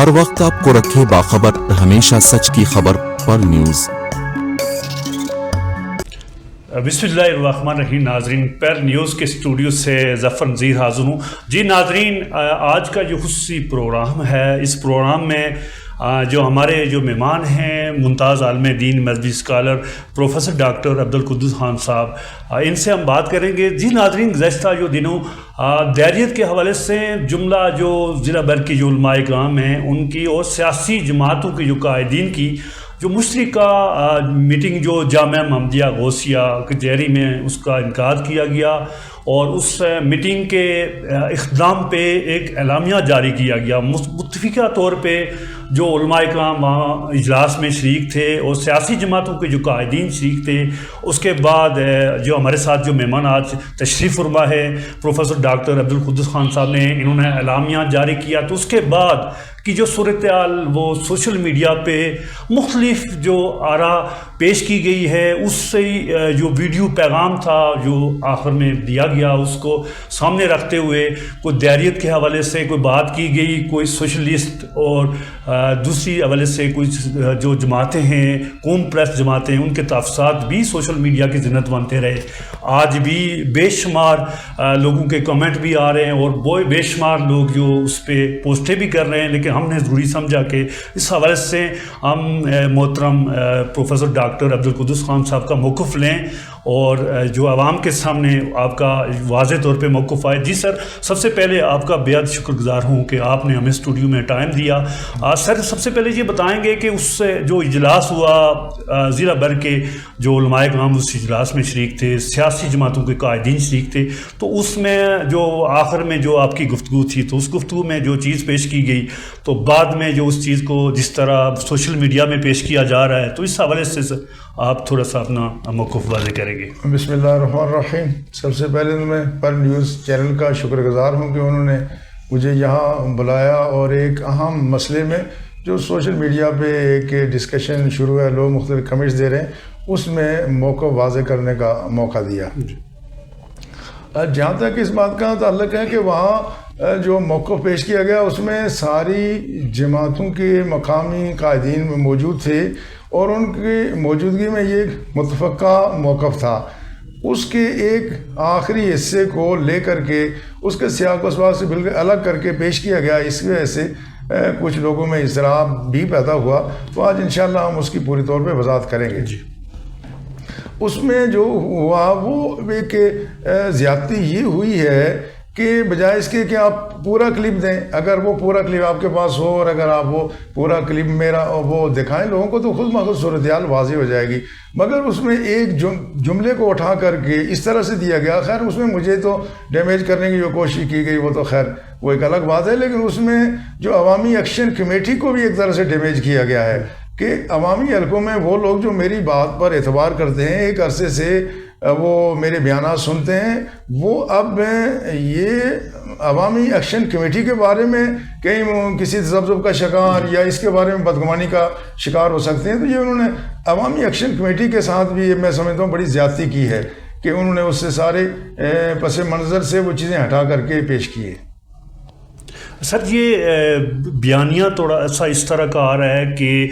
ہر وقت آپ کو رکھے باخبر، ہمیشہ سچ کی خبر پر نیوز۔ بسم اللہ الرحمن الرحیم۔ ناظرین، پر نیوز کے اسٹوڈیو سے ظفر نذیر حاضر ہوں۔ جی ناظرین، آج کا جو خصوصی پروگرام ہے، اس پروگرام میں جو ہمارے جو مہمان ہیں ممتاز عالم دین مذہبی scholar professor doctor Abdul Quddus Khan صاحب، ان سے ہم بات کریں گے۔ جی ناظرین، گزشتہ جو دنوں دیریت کے حوالے سے جملہ جو ضلع بھر کی جو علماء کرام ہیں ان کی اور سیاسی جماعتوں کی جو قائدین کی جو مشترکہ میٹنگ جو جامعہ محمدیہ غوثیہ کچہری میں اس کا انعقاد کیا گیا، اور اس میٹنگ کے اختتام پہ ایک اعلامیہ جاری کیا گیا۔ متفقہ طور پہ جو علماء کرام وہاں اجلاس میں شریک تھے اور سیاسی جماعتوں کے جو قائدین شریک تھے، اس کے بعد جو ہمارے ساتھ جو مہمان آج تشریف فرما ہے پروفیسر ڈاکٹر عبدالقدوس خان صاحب نے، انہوں نے اعلامیہ جاری کیا۔ تو اس کے بعد کی جو صورتحال وہ سوشل میڈیا پہ مختلف جو آراء پیش کی گئی ہے، اس سے جو ویڈیو پیغام تھا جو آخر میں دیا گیا، اس کو سامنے رکھتے ہوئے کوئی دیریت کے حوالے سے کوئی بات کی گئی، کوئی سوشلسٹ اور دوسری حوالے سے کوئی جو جماعتیں ہیں قوم پرست جماعتیں ہیں ان کے تحفظات بھی سوشل میڈیا کی زینت بنتے رہے۔ آج بھی بے شمار لوگوں کے کمنٹ بھی آ رہے ہیں اور بے شمار لوگ جو اس پہ پوسٹیں بھی کر رہے ہیں، لیکن ہم نے ضروری سمجھا کہ اس حوالے سے ہم محترم پروفیسر ڈاکٹر عبدالقدوس خان صاحب کا موقف لیں اور جو عوام کے سامنے آپ کا واضح طور پہ موقف آئے۔ جی سر، سب سے پہلے آپ کا بے حد شکر گزار ہوں کہ آپ نے ہمیں اسٹوڈیو میں ٹائم دیا۔ سر، سب سے پہلے یہ بتائیں گے کہ اس سے جو اجلاس ہوا ضلع بھر کے جو علماء کرام اس اجلاس میں شریک تھے، سیاسی جماعتوں کے قائدین شریک تھے، تو اس میں جو آخر میں جو آپ کی گفتگو تھی، تو اس گفتگو میں جو چیز پیش کی گئی، تو بعد میں جو اس چیز کو جس طرح سوشل میڈیا میں پیش کیا جا رہا ہے، تو اس حوالے سے آپ تھوڑا سا اپنا موقف واضح کریں گے۔ بسم اللہ الرحمن الرحیم۔ سب سے پہلے تو میں پر نیوز چینل کا شکر گزار ہوں کہ انہوں نے مجھے یہاں بلایا اور ایک اہم مسئلے میں جو سوشل میڈیا پہ ایک ڈسکشن شروع ہے، لوگ مختلف کمنٹس دے رہے ہیں، اس میں موقع واضح کرنے کا موقع دیا۔ جہاں تک اس بات کا تعلق ہے کہ وہاں جو موقف پیش کیا گیا اس میں ساری جماعتوں کے مقامی قائدین موجود تھے اور ان کی موجودگی میں یہ ایک متفقہ موقف تھا۔ اس کے ایک آخری حصے کو لے کر کے اس کے سیاق و اسباق سے بالکل الگ کر کے پیش کیا گیا، اس وجہ سے کچھ لوگوں میں اضطراب بھی پیدا ہوا۔ تو آج انشاءاللہ ہم اس کی پوری طور پہ وضاحت کریں گے۔ اس میں جو ہوا وہ ایک زیادتی یہ ہوئی ہے کہ بجائے اس کے کہ آپ پورا کلپ دیں، اگر وہ پورا کلپ آپ کے پاس ہو اور اگر آپ وہ پورا کلپ میرا وہ دکھائیں لوگوں کو تو خود بخود صورتحال واضح ہو جائے گی، مگر اس میں ایک جملے کو اٹھا کر کے اس طرح سے دیا گیا۔ خیر اس میں مجھے تو ڈیمیج کرنے کی جو کوشش کی گئی وہ تو خیر وہ ایک الگ بات ہے، لیکن اس میں جو عوامی ایکشن کمیٹی کو بھی ایک طرح سے ڈیمیج کیا گیا ہے کہ عوامی حلقوں میں وہ لوگ جو میری بات پر اعتبار کرتے ہیں، ایک عرصے سے وہ میرے بیانات سنتے ہیں، وہ اب یہ عوامی ایکشن کمیٹی کے بارے میں کہیں کسی تذبذب کا شکار یا اس کے بارے میں بدگمانی کا شکار ہو سکتے ہیں۔ تو یہ انہوں نے عوامی ایکشن کمیٹی کے ساتھ بھی میں سمجھتا ہوں بڑی زیادتی کی ہے کہ انہوں نے اس سے سارے پس منظر سے وہ چیزیں ہٹا کر کے پیش کیے۔ سر، یہ بیانیہ تھوڑا سا اس طرح کا آ رہا ہے کہ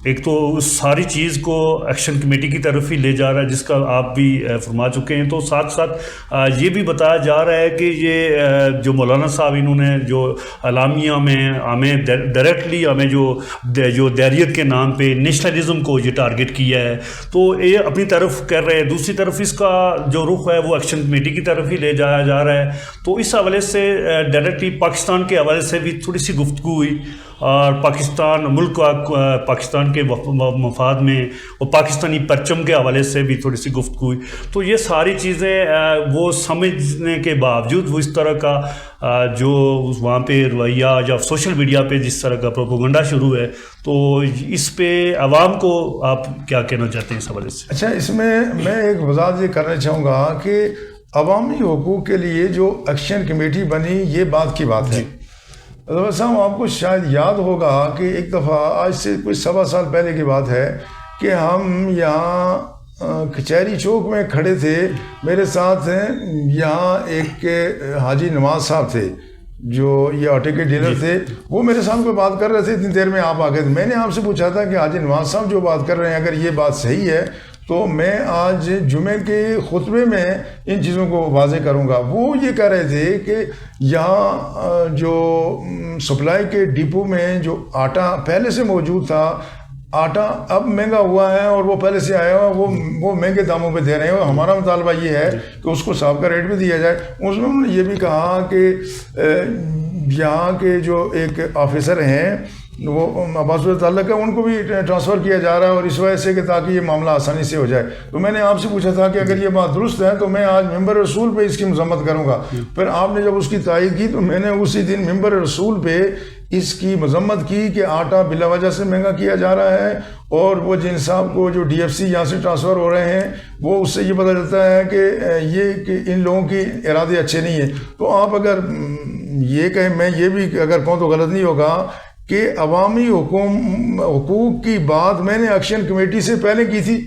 ایک تو ساری چیز کو ایکشن کمیٹی کی طرف ہی لے جا رہا ہے، جس کا آپ بھی فرما چکے ہیں، تو ساتھ ساتھ یہ بھی بتایا جا رہا ہے کہ یہ جو مولانا صاحب انہوں نے جو اعلامیہ میں ہمیں ڈائریکٹلی ہمیں جو دیریت کے نام پہ نیشنلزم کو یہ ٹارگٹ کیا ہے، تو یہ اپنی طرف کر رہے ہیں، دوسری طرف اس کا جو رخ ہے وہ ایکشن کمیٹی کی طرف ہی لے جایا جا رہا ہے۔ تو اس حوالے سے ڈائریکٹلی پاکستان کے حوالے سے بھی تھوڑی سی گفتگو ہوئی اور پاکستان ملک پاکستان کے مفاد میں اور پاکستانی پرچم کے حوالے سے بھی تھوڑی سی گفتگو ہوئی۔ تو یہ ساری چیزیں وہ سمجھنے کے باوجود وہ اس طرح کا جو وہاں پہ رویہ یا سوشل میڈیا پہ جس طرح کا پروپیگنڈا شروع ہے، تو اس پہ عوام کو آپ کیا کہنا چاہتے ہیں اس حوالے سے؟ اچھا، اس میں ایک وضاحت یہ کرنا چاہوں گا کہ عوامی حقوق کے لیے جو ایکشن کمیٹی بنی یہ بات کی بات ہے۔ صاحب آپ کو شاید یاد ہوگا کہ ایک دفعہ آج سے کوئی 7 سال پہلے کی بات ہے کہ ہم یہاں کچہری چوک میں کھڑے تھے، میرے ساتھ یہاں ایک حاجی نواز صاحب تھے، جو یہ آٹے کے ڈیلر تھے وہ میرے ساتھ کوئی بات کر رہے تھے، اتنی دیر میں آپ آ گئے تھے. میں نے آپ سے پوچھا تھا کہ حاجی نواز صاحب جو بات کر رہے ہیں اگر یہ بات صحیح ہے تو میں آج جمعے کے خطبے میں ان چیزوں کو واضح کروں گا. وہ یہ کہہ رہے تھے کہ یہاں جو سپلائی کے ڈپو میں جو آٹا پہلے سے موجود تھا، آٹا اب مہنگا ہوا ہے اور وہ پہلے سے آیا ہوا وہ مہنگے داموں پہ دے رہے ہیں. ہمارا مطالبہ یہ ہے کہ اس کو سابقہ ریٹ بھی دیا جائے. اس میں انہوں نے یہ بھی کہا کہ یہاں کے جو ایک آفیسر ہیں وہ عباس تعلق ہے، ان کو بھی ٹرانسفر کیا جا رہا ہے اور اس وجہ سے کہ تاکہ یہ معاملہ آسانی سے ہو جائے. تو میں نے آپ سے پوچھا تھا کہ اگر یہ بات درست ہے تو میں آج ممبر رسول پہ اس کی مذمت کروں گا. پھر آپ نے جب اس کی تائید کی تو میں نے اسی دن ممبر رسول پہ اس کی مذمت کی کہ آٹا بلا وجہ سے مہنگا کیا جا رہا ہے، اور وہ جن صاحب کو جو ڈی ایف سی یہاں سے ٹرانسفر ہو رہے ہیں وہ اس سے یہ پتہ چلتا ہے کہ ان لوگوں کی ارادے اچھے نہیں ہیں. تو آپ اگر یہ کہیں، میں یہ بھی اگر کہوں تو غلط نہیں ہوگا کہ عوامی حقوق کی بات میں نے ایکشن کمیٹی سے پہلے کی تھی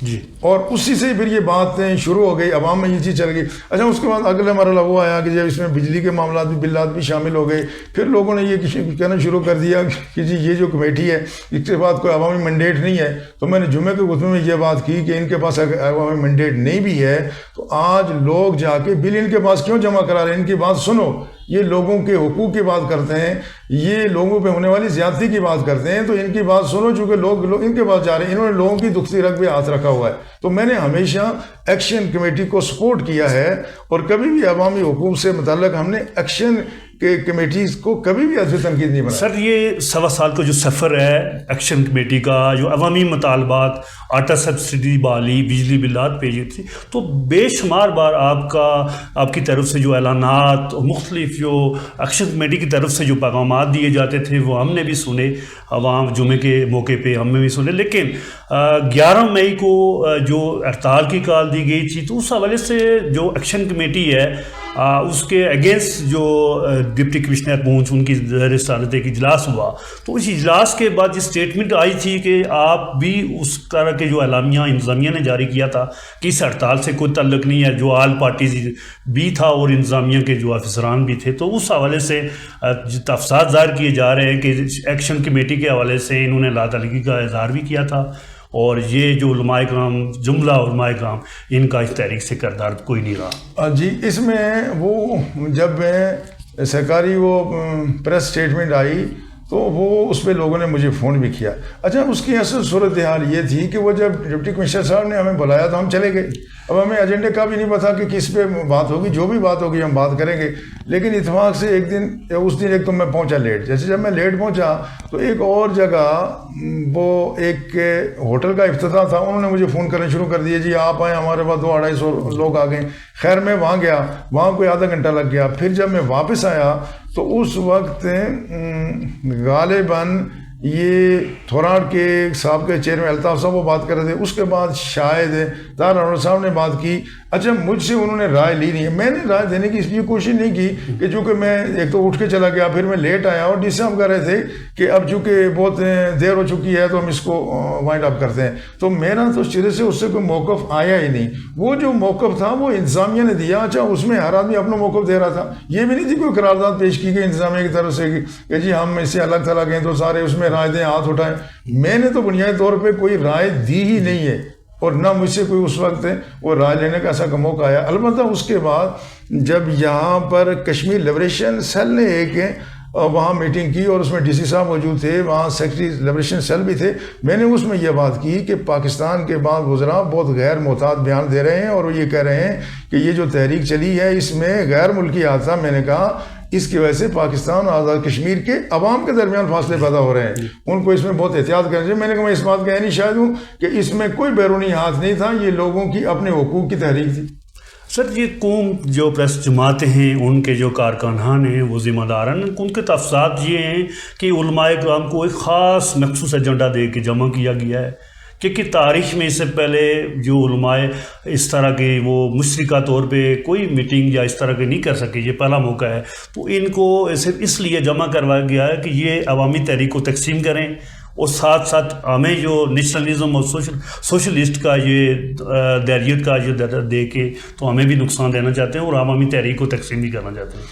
جی، اور اسی سے پھر یہ باتیں شروع ہو گئی، عوام میں یہ چیز چل گئی. اچھا، اس کے بعد اگلا مرحلہ وہ آیا کہ جب اس میں بجلی کے معاملات بھی بلات بھی شامل ہو گئے. پھر لوگوں نے یہ کہنا شروع کر دیا کہ جی یہ جو کمیٹی ہے اس کے بعد کوئی عوامی مینڈیٹ نہیں ہے. تو میں نے جمعے کے خطبے میں یہ بات کی کہ ان کے پاس اگر عوامی مینڈیٹ نہیں بھی ہے تو آج لوگ جا کے بل ان کے پاس کیوں جمع کرا رہے ہیں؟ ان کی بات سنو. یہ لوگوں کے حقوق کی بات کرتے ہیں، یہ لوگوں پہ ہونے والی زیادتی کی بات کرتے ہیں، تو ان کی بات سنو. چونکہ لوگ ان کے پاس جا رہے ہیں، انہوں نے لوگوں کی دکھتی رگ پہ ہاتھ رکھا ہوا ہے. تو میں نے ہمیشہ ایکشن کمیٹی کو سپورٹ کیا ہے اور کبھی بھی عوامی حقوق سے متعلق ہم نے ایکشن کہ کمیٹیز کو کبھی بھی عدم تنقید نہیں بنا. سر، یہ 1.25 سال کا جو سفر ہے ایکشن کمیٹی کا، جو عوامی مطالبات، آٹا سبسڈی بحالی، بجلی بلات پیش تھی، تو بے شمار بار آپ کی طرف سے جو اعلانات، مختلف جو ایکشن کمیٹی کی طرف سے جو پیغامات دیے جاتے تھے وہ ہم نے بھی سنے، عوام جمعے کے موقع پہ ہم نے بھی سنے. لیکن 11 مئی کو جو ہڑتال کی کال دی گئی تھی تو اس حوالے سے جو ایکشن کمیٹی ہے اس کے اگینسٹ جو ڈپٹی کمشنر پونچھ ان کی زیر صدارت ایک اجلاس ہوا. تو اس اجلاس کے بعد یہ اسٹیٹمنٹ آئی تھی کہ آپ بھی اس طرح کے جو اعلامیہ انتظامیہ نے جاری کیا تھا کہ اس ہڑتال سے کوئی تعلق نہیں ہے، جو آل پارٹیز بھی تھا اور انتظامیہ کے جو افسران بھی تھے. تو اس حوالے سے تفصیلات ظاہر کیے جا رہے ہیں کہ ایکشن کمیٹی کے حوالے سے انہوں نے لاتعلقی کا اظہار بھی کیا تھا، اور یہ جو علماء کرام، جملہ علماء کرام، ان کا اس تحریک سے کردار کوئی نہیں رہا. جی، اس میں وہ جب سرکاری وہ پریس اسٹیٹمنٹ آئی تو وہ اس پہ لوگوں نے مجھے فون بھی کیا. اچھا، اس کی اصل صورتحال یہ تھی کہ وہ جب ڈپٹی کمشنر صاحب نے ہمیں بلایا تو ہم چلے گئے. اب ہمیں ایجنڈے کا بھی نہیں پتا کہ کس پہ بات ہوگی، جو بھی بات ہوگی ہم بات کریں گے. لیکن اتفاق سے اس دن ایک تو میں پہنچا لیٹ. جیسے جب میں لیٹ پہنچا تو ایک اور جگہ وہ ایک ہوٹل کا افتتاح تھا، انہوں نے مجھے فون کرنے شروع کر دیے، جی آپ آئیں، ہمارے پاس 200-250 لوگ آ گئے. خیر میں وہاں گیا، وہاں کوئی آدھا گھنٹہ لگ گیا. پھر جب میں واپس آیا تو اس وقت غالباً یہ تھوراڑ کے صاحب کے چیئرمین الطاف صاحب وہ بات کر رہے تھے. اس کے بعد شاید طاہر انور صاحب نے بات کی. اچھا، مجھ سے انہوں نے رائے لی نہیں ہے. میں نے رائے دینے کی اس لیے کوشش نہیں کی کہ چونکہ میں ایک تو اٹھ کے چلا گیا، پھر میں لیٹ آیا، اور ڈی سی صاحب کہہ رہے تھے کہ اب چونکہ بہت دیر ہو چکی ہے تو ہم اس کو وائنڈ اپ کرتے ہیں. تو میرا تو سرے سے اس سے کوئی موقف آیا ہی نہیں. وہ جو موقف تھا وہ انتظامیہ نے دیا. اچھا، اس میں ہر آدمی اپنا موقف دے رہا تھا. یہ بھی نہیں تھی کوئی قرارداد پیش کی گئی انتظامیہ کی طرف سے کہ جی ہم اس سے الگ تھلگ ہیں تو سارے اس میں رائے دیں، ہاتھ اٹھائیں. میں نے تو بنیادی طور پہ کوئی رائے دی ہی نہیں ہے، اور نہ مجھ سے کوئی اس وقت وہ رائے لینے کا ایسا موقع آیا. البتہ اس کے بعد جب یہاں پر کشمیر لبریشن سیل نے ایک وہاں میٹنگ کی اور اس میں ڈی سی صاحب موجود تھے، وہاں سیکرٹری لبریشن سیل بھی تھے. میں نے اس میں یہ بات کی کہ پاکستان کے بعض وزراء بہت غیر محتاط بیان دے رہے ہیں اور وہ یہ کہہ رہے ہیں کہ یہ جو تحریک چلی ہے اس میں غیر ملکی حادثہ. میں نے کہا اس کی وجہ سے پاکستان اور آزاد کشمیر کے عوام کے درمیان فاصلے پیدا ہو رہے ہیں، ان کو اس میں بہت احتیاط کرنا چاہیے. میں نے کہا میں اس بات کا نہیں شاہد ہوں کہ اس میں کوئی بیرونی ہاتھ نہیں تھا، یہ لوگوں کی اپنے حقوق کی تحریک تھی. سر، یہ قوم جو پریس جماعتیں ہیں، ان کے جو کارکنان ہیں، وہ ذمہ داران، ان کے تفصیلات یہ ہیں کہ علماء کرام کو ایک خاص مخصوص ایجنڈا دے کے جمع کیا گیا ہے کہ تاریخ میں اس سے پہلے جو علماء اس طرح کے وہ مشترکہ طور پہ کوئی میٹنگ یا اس طرح کے نہیں کر سکے، یہ پہلا موقع ہے. تو ان کو اس لیے جمع کروایا گیا ہے کہ یہ عوامی تحریک کو تقسیم کریں، اور ساتھ ساتھ ہمیں جو نیشنلزم اور سوشلسٹ کا یہ دیریت کا جو دے کے تو ہمیں بھی نقصان دینا چاہتے ہیں اور عوامی تحریک کو تقسیم بھی کرنا چاہتے ہیں.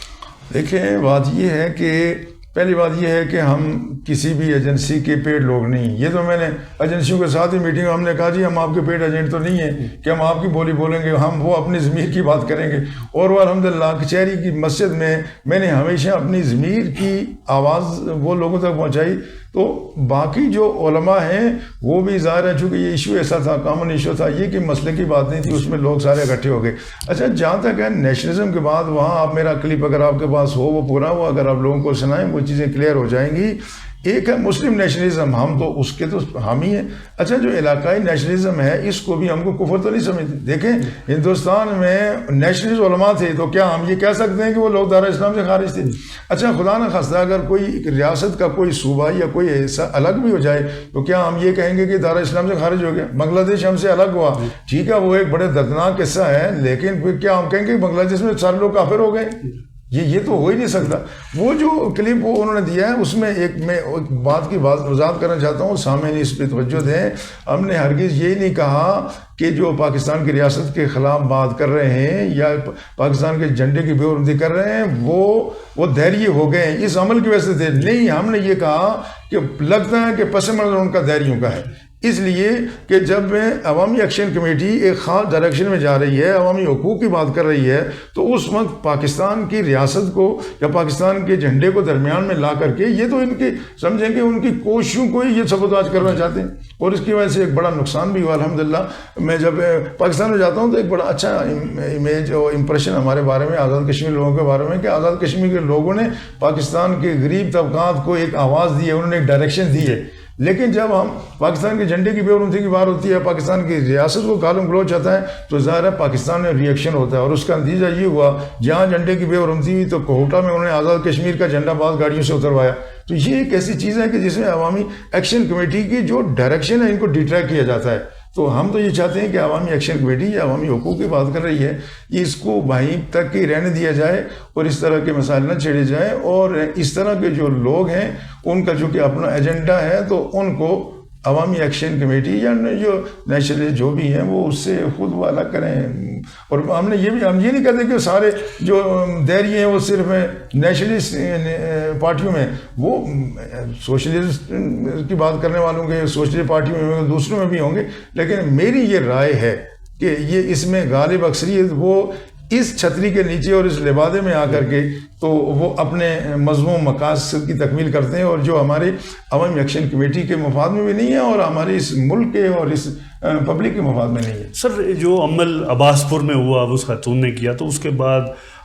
دیکھیں بات یہ ہے کہ پہلی بات یہ ہے کہ ہم کسی بھی ایجنسی کے پیڈ لوگ نہیں. یہ تو میں نے ایجنسیوں کے ساتھ ہی میٹنگ ہم نے کہا جی ہم آپ کے پیڈ ایجنٹ تو نہیں ہیں کہ ہم آپ کی بولی بولیں گے, ہم وہ اپنی ضمیر کی بات کریں گے. اور وہ الحمدللہ کچہری کی مسجد میں نے ہمیشہ اپنی ضمیر کی آواز وہ لوگوں تک پہنچائی. تو باقی جو علماء ہیں وہ بھی ظاہر ہے چونکہ یہ ایشو ایسا تھا, کامن ایشو تھا, یہ کہ مسئلے کی بات نہیں تھی, اس میں لوگ سارے اکٹھے ہو گئے. اچھا جہاں تک ہے نیشنلزم کے بعد, وہاں آپ میرا کلپ اگر آپ کے پاس ہو وہ پورا ہو, اگر آپ لوگوں کو سنائیں وہ چیزیں کلیئر ہو جائیں گی. ایک ہے مسلم نیشنلزم, ہم تو اس کے تو حامی ہیں. اچھا جو علاقائی نیشنلزم ہے اس کو بھی ہم کو کفر تو نہیں سمجھتے. دیکھیں ہندوستان میں نیشنلسٹ علماء تھے تو کیا ہم یہ کہہ سکتے ہیں کہ وہ لوگ دار اسلام سے خارج تھے؟ اچھا خدا نہ خواستہ اگر کوئی ریاست کا کوئی صوبہ یا کوئی ایسا الگ بھی ہو جائے تو کیا ہم یہ کہیں گے کہ دار اسلام سے خارج ہو گیا؟ بنگلہ دیش ہم سے الگ ہوا, ٹھیک ہے وہ ایک بڑے دردناک قصہ ہے, لیکن پھر کیا ہم کہیں گے کہ بنگلہ دیش میں سارے لوگ کافر ہو گئے؟ یہ تو ہو ہی نہیں سکتا. وہ جو کلپ وہ انہوں نے دیا ہے اس میں میں ایک بات کی وضاحت کرنا چاہتا ہوں, سامعین اس پہ توجہ دیں. ہم نے ہرگز یہی نہیں کہا کہ جو پاکستان کی ریاست کے خلاف بات کر رہے ہیں یا پاکستان کے جھنڈے کی بے حرمتی کر رہے ہیں وہ دہریے ہو گئے ہیں اس عمل کی وجہ سے تھے. نہیں, ہم نے یہ کہا کہ لگتا ہے کہ پس منظر ان کا دہریوں کا ہے, اس لیے کہ جب عوامی ایکشن کمیٹی ایک خاص ڈائریکشن میں جا رہی ہے, عوامی حقوق کی بات کر رہی ہے, تو اس وقت پاکستان کی ریاست کو یا پاکستان کے جھنڈے کو درمیان میں لا کر کے یہ تو ان کے سمجھیں کہ ان کی کوششوں کو ہی یہ سبوتاج کرنا چاہتے ہیں. اور اس کی وجہ سے ایک بڑا نقصان بھی ہوا. الحمدللہ میں جب پاکستان میں جاتا ہوں تو ایک بڑا اچھا امیج اور امپریشن ہمارے بارے میں, آزاد کشمیر لوگوں کے بارے میں, کہ آزاد کشمیر کے لوگوں نے پاکستان کے غریب طبقات کو ایک آواز دی ہے, انہوں نے ایک ڈائریکشن دی ہے. لیکن جب ہم پاکستان کے جھنڈے کی بے حرمتی کی بات ہوتی ہے, پاکستان کی ریاست کو گالم گلوچ آتا ہے, تو ظاہر ہے پاکستان میں ریئیکشن ہوتا ہے. اور اس کا نتیجہ یہ ہوا جہاں جھنڈے کی بے حرمتی ہوئی تو کوہٹا میں انہوں نے آزاد کشمیر کا جھنڈا بعض گاڑیوں سے اتروایا. تو یہ ایک ایسی چیز ہے کہ جس میں عوامی ایکشن کمیٹی کی جو ڈائریکشن ہے ان کو ڈیٹریکٹ کیا جاتا ہے. تو ہم تو یہ چاہتے ہیں کہ عوامی ایکشن کمیٹی یا عوامی حقوق کی بات کر رہی ہے, یہ اس کو وہیں تک ہی رہنے دیا جائے اور اس طرح کے مسائل نہ چھیڑے جائیں. اور اس طرح کے جو لوگ ہیں ان کا جو کہ اپنا ایجنڈا ہے تو ان کو عوامی ایکشن کمیٹی یا جو نیشنل جو بھی ہیں وہ اس سے خود وہ الگ کریں. اور ہم یہ نہیں کہتے کہ سارے جو دہریے ہیں وہ صرف نیشنلسٹ پارٹیوں میں, وہ سوشلسٹ کی بات کرنے والوں کے سوشلسٹ پارٹیوں میں ہوں گے, دوسروں میں بھی ہوں گے, لیکن میری یہ رائے ہے کہ یہ اس میں غالب اکثریت وہ اس چھتری کے نیچے اور اس لبادے میں آ کر کے تو وہ اپنے مضمون مقاصد کی تکمیل کرتے ہیں, اور جو ہمارے عوامی ایکشن کمیٹی کے مفاد میں بھی نہیں ہے اور ہمارے اس ملک کے اور اس پبلک کے مفاد میں نہیں ہے. سر جو عمل عباس پور میں ہوا اس خاتون نے کیا, تو اس کے بعد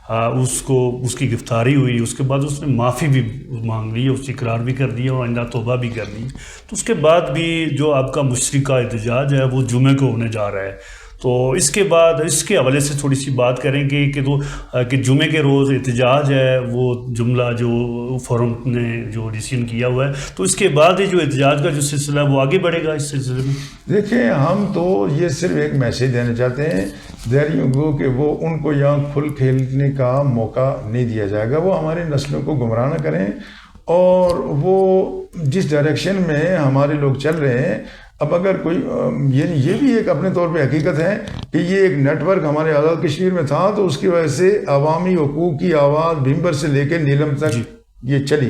اس کی گرفتاری ہوئی, اس کے بعد اس نے معافی بھی مانگ لی, اس اقرار بھی کر دیا اور آئندہ توبہ بھی کر لی. تو اس کے بعد بھی جو آپ کا مشترکہ احتجاج ہے وہ جمعے کو ہونے جا رہا ہے, تو اس کے بعد اس کے حوالے سے تھوڑی سی بات کریں گے کہ جمعے کے روز احتجاج ہے, وہ جملہ جو فورم نے جو ڈیسیژن کیا ہوا ہے, تو اس کے بعد جو احتجاج کا جو سلسلہ ہے وہ آگے بڑھے گا اس سلسلے میں. دیکھیں ہم تو یہ صرف ایک میسیج دینا چاہتے ہیں دہریوں کو کہ وہ ان کو یہاں کھل کھیلنے کا موقع نہیں دیا جائے گا, وہ ہماری نسلوں کو گمراہ نہ کریں. اور وہ جس ڈائریکشن میں ہمارے لوگ چل رہے ہیں, اب اگر کوئی یہ بھی ایک اپنے طور پہ حقیقت ہے کہ یہ ایک نیٹ ورک ہمارے آزاد کشمیر میں تھا, تو اس کی وجہ سے عوامی حقوق کی آواز بھیمبر سے لے کے نیلم تک یہ چلی.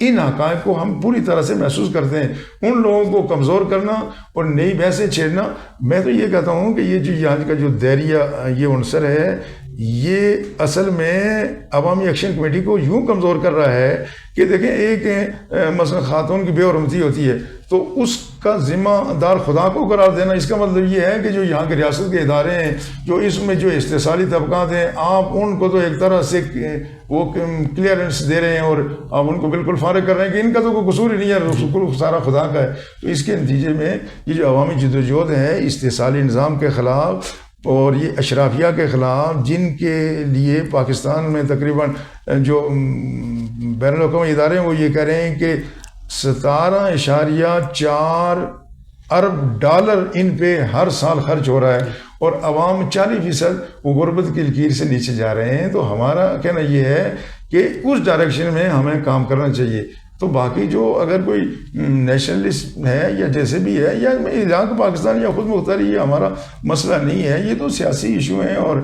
ان حقائق کو ہم پوری طرح سے محسوس کرتے ہیں. ان لوگوں کو کمزور کرنا اور نئی بحثیں چھیڑنا, میں تو یہ کہتا ہوں کہ یہ جو یہاں کا جو دائریہ یہ عنصر ہے یہ اصل میں عوامی ایکشن کمیٹی کو یوں کمزور کر رہا ہے کہ دیکھیں ایک مثلا خاتون کی بے حرمتی ہوتی ہے تو اس کا ذمہ دار خدا کو قرار دینا, اس کا مطلب یہ ہے کہ جو یہاں کے ریاست کے ادارے ہیں, جو اس میں جو استحصالی طبقات ہیں, آپ ان کو تو ایک طرح سے وہ کلیئرنس دے رہے ہیں اور آپ ان کو بالکل فارغ کر رہے ہیں کہ ان کا تو کوئی قصور ہی نہیں ہے, سارا خدا کا ہے. تو اس کے نتیجے میں یہ جو عوامی جدوجہد ہے استحصالی نظام کے خلاف اور یہ اشرافیہ کے خلاف, جن کے لیے پاکستان میں تقریباً جو بین الاقوامی ادارے ہیں وہ یہ کہہ رہے ہیں کہ 17.4 ارب ڈالر ان پہ ہر سال خرچ ہو رہا ہے, اور عوام 40% وہ غربت کی لکیر سے نیچے جا رہے ہیں. تو ہمارا کہنا یہ ہے کہ اس ڈائریکشن میں ہمیں کام کرنا چاہیے. تو باقی جو اگر کوئی نیشنلسٹ ہے یا جیسے بھی ہے یا یہاں کا پاکستان یا خود مختاری، یہ ہمارا مسئلہ نہیں ہے، یہ تو سیاسی ایشو ہیں، اور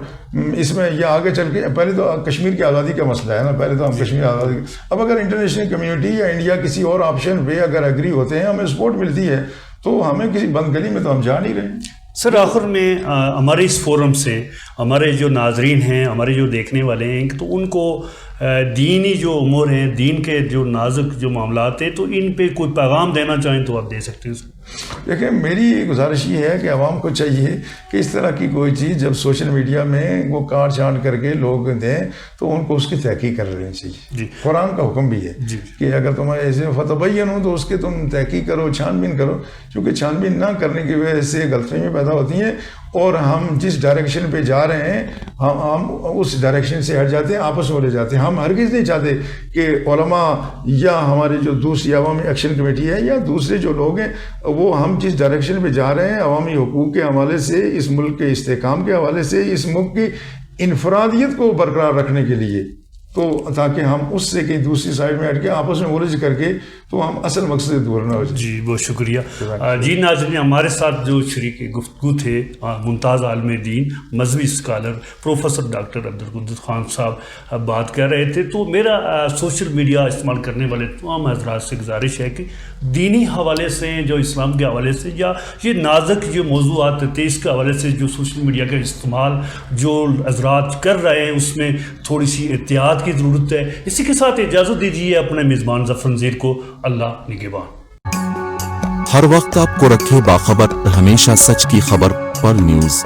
اس میں یہ آگے چل کے پہلے تو کشمیر کی آزادی کا مسئلہ ہے نا، پہلے تو ہم کشمیر آزادی، اب اگر انٹرنیشنل کمیونٹی یا انڈیا کسی اور آپشن پہ اگر ایگری ہوتے ہیں، ہمیں سپورٹ ملتی ہے، تو ہمیں کسی بند گلی میں تو ہم جا نہیں رہے ہیں۔ سر آخر میں ہمارے اس فورم سے ہمارے جو ناظرین ہیں، ہمارے جو دیکھنے والے ہیں، تو ان کو دینی جو امور ہیں، دین کے جو نازک جو معاملات ہیں، تو ان پہ کوئی پیغام دینا چاہیں تو آپ دے سکتے ہیں سر۔ دیکھیں، میری گزارش یہ ہے کہ عوام کو چاہیے کہ اس طرح کی کوئی چیز جب سوشل میڈیا میں وہ کاٹ چھانٹ کر کے لوگ دیں تو ان کو اس کی تحقیق کر لینی چاہیے۔ جی، قرآن کا حکم بھی ہے کہ اگر تمہیں ایسے فتبین ہو تو اس کے تم تحقیق کرو، چھان بین کرو، کیونکہ چھان بین نہ کرنے کی وجہ سے غلط فہمیاں پیدا ہوتی ہیں، اور ہم جس ڈائریکشن پہ جا رہے ہیں ہم اس ڈائریکشن سے ہٹ جاتے ہیں، آپس میں لے جاتے ہیں۔ ہم ہرگز نہیں چاہتے کہ علماء یا ہماری جو دوسری عوامی ایکشن کمیٹی ہے یا دوسرے جو لوگ ہیں، وہ ہم جس ڈائریکشن پہ جا رہے ہیں عوامی حقوق کے حوالے سے، اس ملک کے استحکام کے حوالے سے، اس ملک کی انفرادیت کو برقرار رکھنے کے لیے، تو تاکہ ہم اس سے کہیں دوسری سائڈ میں ہٹ کے آپس میں الجھ کر کے تو ہم اصل مقصد سے دور نہ ہو جائیں۔ جی بہت شکریہ۔ جی ناظرین، ہمارے ساتھ جو شریک گفتگو تھے ممتاز عالم دین، مذہبی scholar professor doctor Abdul Quddus Khan صاحب بات کر رہے تھے۔ تو میرا سوشل میڈیا استعمال کرنے والے تمام حضرات سے گزارش ہے کہ دینی حوالے سے، جو اسلام کے حوالے سے، یا یہ نازک جو موضوعات تھے اس کے حوالے سے جو سوشل میڈیا کا استعمال جو حضرات کر رہے ہیں، اس میں تھوڑی سی احتیاط کی ضرورت ہے۔ اسی کے ساتھ اجازت دیجیے اپنے میزبان ظفر نذیر کو۔ اللہ نگہبان۔ ہر وقت آپ کو رکھے باخبر، ہمیشہ سچ کی خبر پر نیوز۔